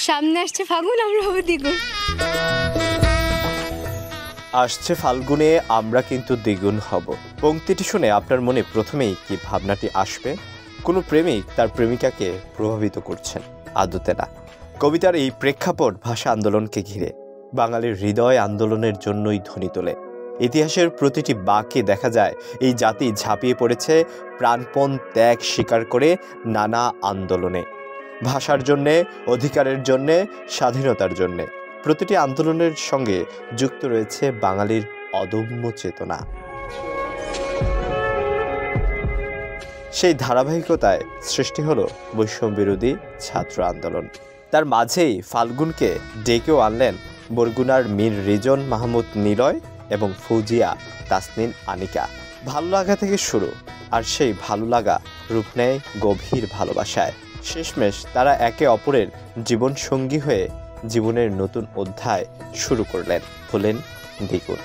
সামনে আসছে ফাগুন, আমরা হবো দ্বিগুণ। আসছে ফাল্গুনে আমরা কিন্তু দ্বিগুণ হব। পংক্তিটি শুনে আপনার মনে প্রথমেই কি ভাবনাটি আসবে? কোনো প্রেমিক তার প্রেমিকাকে প্রভাবিত করছেন? আদতে না। কবিতার এই প্রেক্ষাপট ভাষা আন্দোলনকে ঘিরে, বাঙালির হৃদয় আন্দোলনের জন্যই ধ্বনি তোলে। ইতিহাসের প্রতিটি বাঁকে দেখা যায় এই জাতি ঝাঁপিয়ে পড়েছে প্রাণপণ ত্যাগ স্বীকার করে নানা আন্দোলনে, ভাষার জন্যে, অধিকারের জন্যে, স্বাধীনতার জন্যে। প্রতিটি আন্দোলনের সঙ্গে যুক্ত রয়েছে বাঙালির অদম্য চেতনা। সেই ধারাবাহিকতায় সৃষ্টি হলো বৈষম্য বিরোধী ছাত্র আন্দোলন। তার মাঝেই ফাল্গুনকে ডেকেও আনলেন বরগুনার মীর রিজন মাহমুদ নিলয় এবং ফৌজিয়া তাসনিন আনিকা। ভালো লাগা থেকে শুরু, আর সেই ভালো লাগা রূপ নেয় গভীর ভালোবাসায়। শেষমেশ তারা একে অপরের জীবন সঙ্গী হয়ে জীবনের নতুন অধ্যায় শুরু করলেন, হলেন দ্বিগুণ।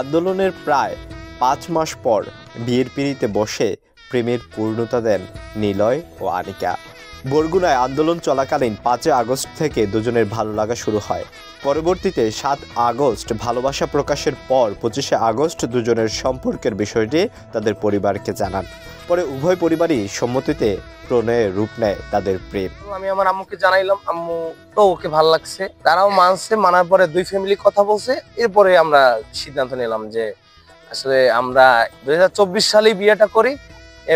আন্দোলনের প্রায় 5 মাস পর বিয়ের পিঁড়িতে বসে প্রেমের পূর্ণতা দেন নিলয় ও আনিকা। বরগুনায় আন্দোলন চলাকালীন 5 আগস্ট থেকে দুজনের ভালো লাগা শুরু হয়। পরবর্তীতে 7 আগস্ট ভালোবাসা প্রকাশের পর 25 আগস্ট দুজনের সম্পর্কের বিষয়টি তাদের পরিবারকে জানান। পরে উভয় পরিবারই সম্মতিতে প্রণয়ে রূপ নেয় তাদের প্রেম। আমি আমার আম্মুকে জানাইলাম, আম্মু তো ওকে ভালো লাগছে, তারাও মানছে। মানার পরে দুই ফ্যামিলি কথা বলছে, এরপরে আমরা সিদ্ধান্ত নিলাম যে আসলে আমরা 2024 সালে বিয়েটা করি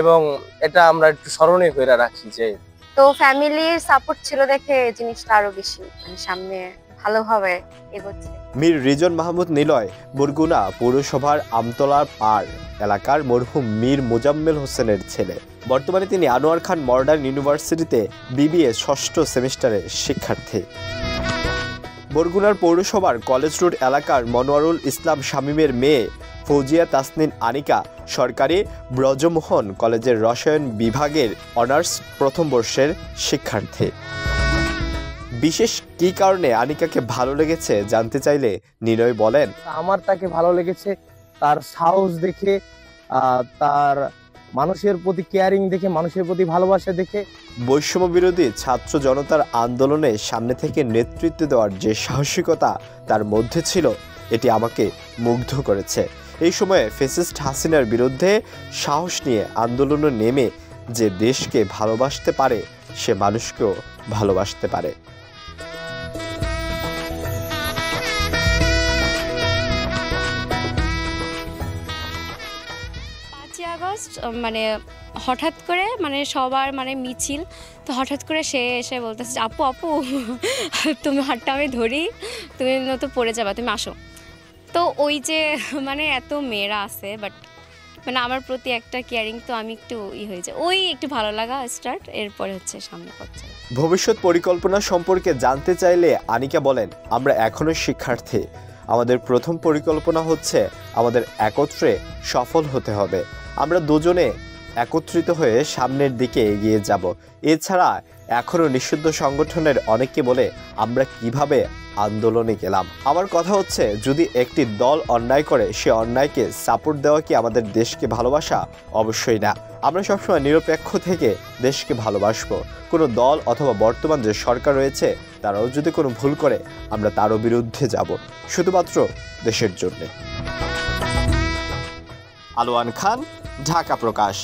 এবং এটা আমরা একটু স্মরণীয় করে রাখি। যে তো ফ্যামিলির সাপোর্ট ছিল দেখে জিনিসটা আরো বেশি সামনে ভালোভাবে এগোচ্ছে। মীর রিজন মাহমুদ নিলয় বরগুনা পৌরসভার আমতলার পাড় এলাকার মরহুম মীর মোজাম্মেল হোসেনের ছেলে। বর্তমানে তিনি আনোয়ার খান মডার্ন ইউনিভার্সিটিতে বিবিএ 6ষ্ঠ সেমিস্টারের শিক্ষার্থী। বরগুনার পৌরসভার কলেজ রোড এলাকার মনোয়ারুল ইসলাম শামীমের মেয়ে ফৌজিয়া তাসনিন আনিকা সরকারি ব্রজমোহন কলেজের রসায়ন বিভাগের অনার্স প্রথম বর্ষের শিক্ষার্থী। বিশেষ কি কারণে আনিকাকে ভালো লেগেছে জানতে চাইলে নিলয় বলেন, আমার তাকে ভালো লেগেছে তার সাহস দেখে, তার মানুষের প্রতি কেয়ারিং দেখে, মানুষের প্রতি ভালোবাসা দেখে। বৈষম্য বিরোধী ছাত্র জনতার আন্দোলনে সামনে থেকে নেতৃত্ব দেওয়ার যে সাহসিকতা তার মধ্যে ছিল, এটি আমাকে মুগ্ধ করেছে। এই সময়ে ফ্যাসিস্ট হাসিনার বিরুদ্ধে সাহস নিয়ে আন্দোলনে নেমে যে দেশকে ভালোবাসতে পারে, সে মানুষকেও ভালোবাসতে পারে। 5 আগস্ট মানে হঠাৎ করে সবার মিছিল, তো হঠাৎ করে সে এসে বলতেছে আপু আপু তুমি হাতটা আমি ধরি, তুমি নয়তো পড়ে যাবা, তুমি আসো। তো ওই যে এত মেয়েরা আছে, বাট আমার প্রতি একটা কেয়ারিং, তো আমি একটু হয়ে যায়, ওই একটু ভালো লাগা স্টার্ট। এরপরে হচ্ছে সামনে পড়ছে। ভবিষ্যৎ পরিকল্পনা সম্পর্কে জানতে চাইলে আনিকা বলেন, আমরা এখনো শিক্ষার্থী। আমাদের প্রথম পরিকল্পনা হচ্ছে আমাদের একত্রে সফল হতে হবে। আমরা দুজনে একত্রিত হয়ে সামনের দিকে এগিয়ে যাব। এছাড়া এখনও নিষিদ্ধ সংগঠনের অনেকে বলে আমরা কিভাবে আন্দোলনে গেলাম। আমার কথা হচ্ছে, যদি একটি দল অন্যায় করে, সে অন্যায়কে সাপোর্ট দেওয়া কি আমাদের দেশকে ভালোবাসা? অবশ্যই না। আমরা সবসময় নিরপেক্ষ থেকে দেশকে ভালোবাসবো। কোনো দল অথবা বর্তমান যে সরকার রয়েছে, তারাও যদি কোনো ভুল করে, আমরা তারও বিরুদ্ধে যাব, শুধুমাত্র দেশের জন্যে। আলোয়ান খান, ঢাকা প্রকাশ।